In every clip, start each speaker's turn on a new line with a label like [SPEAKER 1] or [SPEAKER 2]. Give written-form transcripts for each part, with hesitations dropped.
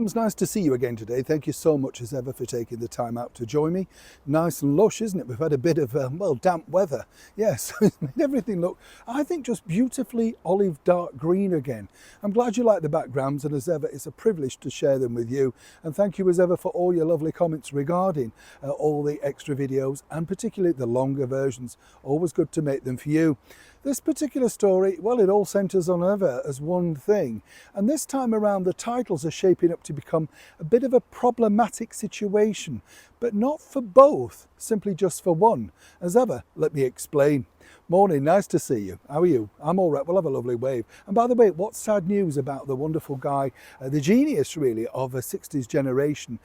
[SPEAKER 1] mums, nice to see you again today. Thank you so much as ever for taking the time out to join me. Nice and lush, isn't it? We've had a bit of, well, damp weather. Yes, it's made everything look, I think, just beautifully olive dark green again. I'm glad you like the backgrounds, and as ever, it's a privilege to share them with you. And thank you as ever for all your lovely comments regarding all the extra videos, and particularly the longer versions. Always good to make them for you. This particular story, well, it all centres on ever as one thing. And this time around, the titles are shaping up to become a bit of a problematic situation, but not for both, simply just for one. As ever, let me explain. Morning, nice to see you. How are you? I'm all right. We'll have a lovely wave. And by the way, what's sad news about the wonderful guy, the genius really of a 60s generation,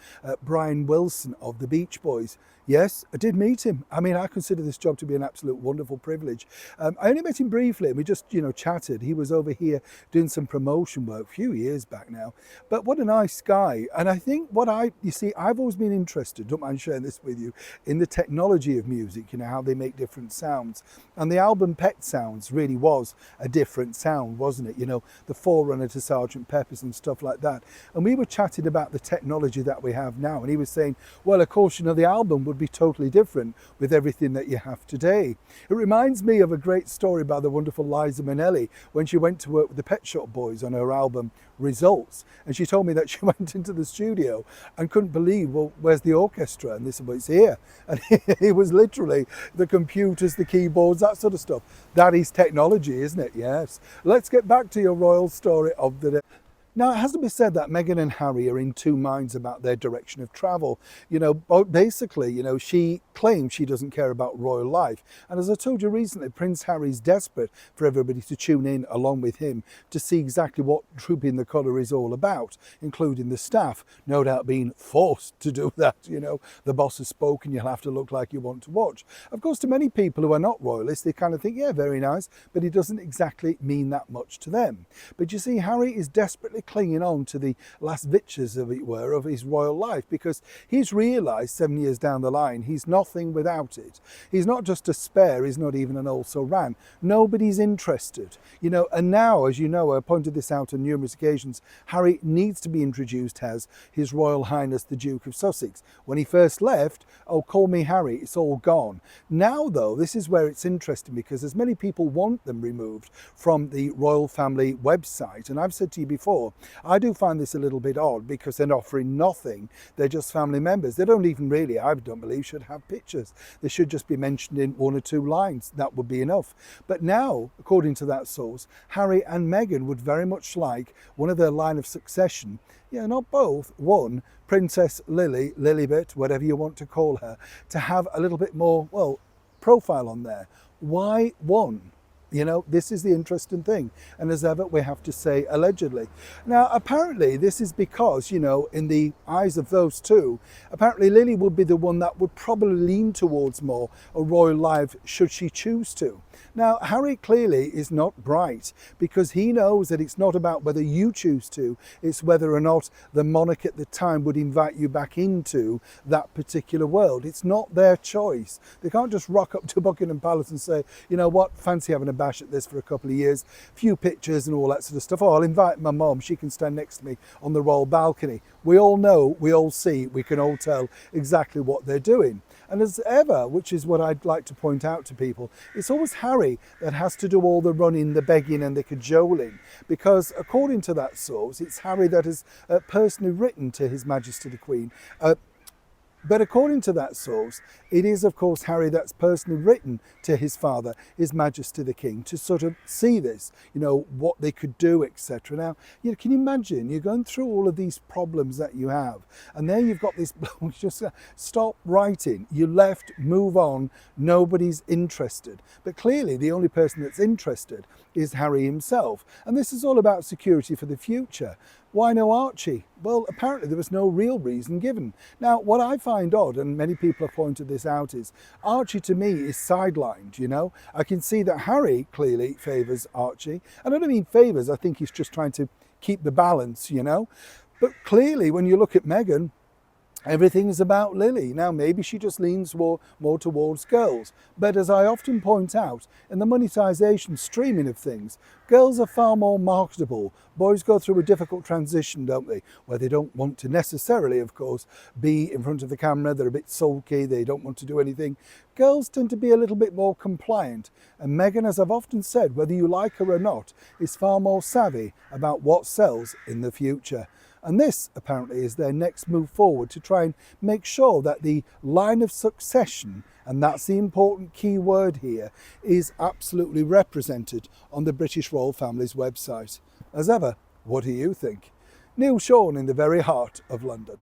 [SPEAKER 1] Brian Wilson of the Beach Boys? Yes, I did meet him. I mean, I consider this job to be an absolute wonderful privilege. I only met him briefly, and we just, chatted. He was over here doing some promotion work a few years back now. But what a nice guy. And I think I've always been interested, don't mind sharing this with you, in the technology of music, how they make different sounds. And the album Pet Sounds really was a different sound, wasn't it? The forerunner to Sgt. Pepper's and stuff like that. And we were chatting about the technology that we have now. And he was saying, well, of course, the album would be totally different with everything that you have today. It reminds me of a great story by the wonderful Liza Minnelli when she went to work with the Pet Shop Boys on her album Results, and she told me that she went into the studio and couldn't believe, well, where's the orchestra? And they said, well, it's here. And it was literally the computers, the keyboards, that sort of stuff. That is technology, isn't it? Yes. Let's get back to your royal story of the day. Now, it has to be said that Meghan and Harry are in two minds about their direction of travel. Basically, she claims she doesn't care about royal life. And as I told you recently, Prince Harry's desperate for everybody to tune in along with him to see exactly what Trooping the Colour is all about, including the staff, no doubt being forced to do that. The boss has spoken, you'll have to look like you want to watch. Of course, to many people who are not royalists, they kind of think, yeah, very nice, but it doesn't exactly mean that much to them. But you see, Harry is desperately clinging on to the last vitches, as it were, of his royal life, because he's realised 7 years down the line he's nothing without it. He's not just a spare, he's not even an also-ran. Nobody's interested, and now, as you know, I pointed this out on numerous occasions, Harry needs to be introduced as His Royal Highness the Duke of Sussex. When he first left, oh, call me Harry, it's all gone. Now, though, this is where it's interesting, because as many people want them removed from the royal family website, and I've said to you before, I do find this a little bit odd, because they're offering nothing. They're just family members. They don't even really, I don't believe, should have pictures. They should just be mentioned in one or two lines. That would be enough. But now, according to that source, Harry and Meghan would very much like one of their line of succession, not both, one, Princess Lilibet, whatever you want to call her, to have a little bit more, well, profile on there. Why one? This is the interesting thing. And as ever, we have to say allegedly. Now, apparently, this is because, in the eyes of those two, apparently Lily would be the one that would probably lean towards more a royal life should she choose to. Now, Harry clearly is not bright, because he knows that it's not about whether you choose to, it's whether or not the monarch at the time would invite you back into that particular world. It's not their choice. They can't just rock up to Buckingham Palace and say, you know what, fancy having a bash at this for a couple of years, few pictures and all that sort of stuff. Oh, I'll invite my mom, she can stand next to me on the royal balcony. We all know, we all see, we can all tell exactly what they're doing. And as ever, which is what I'd like to point out to people, it's always Harry that has to do all the running, the begging and the cajoling, because according to that source, it's Harry that has personally written to His Majesty the Queen. But according to that source, it is, of course, Harry that's personally written to his father, His Majesty the King, to sort of see this, what they could do, etc. Now, can you imagine? You're going through all of these problems that you have, and there you've got this, just stop writing, you left, move on, nobody's interested. But clearly, the only person that's interested is Harry himself. And this is all about security for the future. Why no Archie? Well, apparently there was no real reason given. Now, what I find odd, and many people have pointed this out, is Archie to me is sidelined, I can see that Harry clearly favours Archie. And I don't mean favours, I think he's just trying to keep the balance, But clearly, when you look at Meghan, Everything is about Lily. Now, maybe she just leans more towards girls. But as I often point out, in the monetization streaming of things, girls are far more marketable. Boys go through a difficult transition, don't they? Where they don't want to necessarily, of course, be in front of the camera. They're a bit sulky. They don't want to do anything. Girls tend to be a little bit more compliant. And Meghan, as I've often said, whether you like her or not, is far more savvy about what sells in the future. And this, apparently, is their next move forward to try and make sure that the line of succession, and that's the important key word here, is absolutely represented on the British royal family's website. As ever, what do you think? Neil Sean in the very heart of London.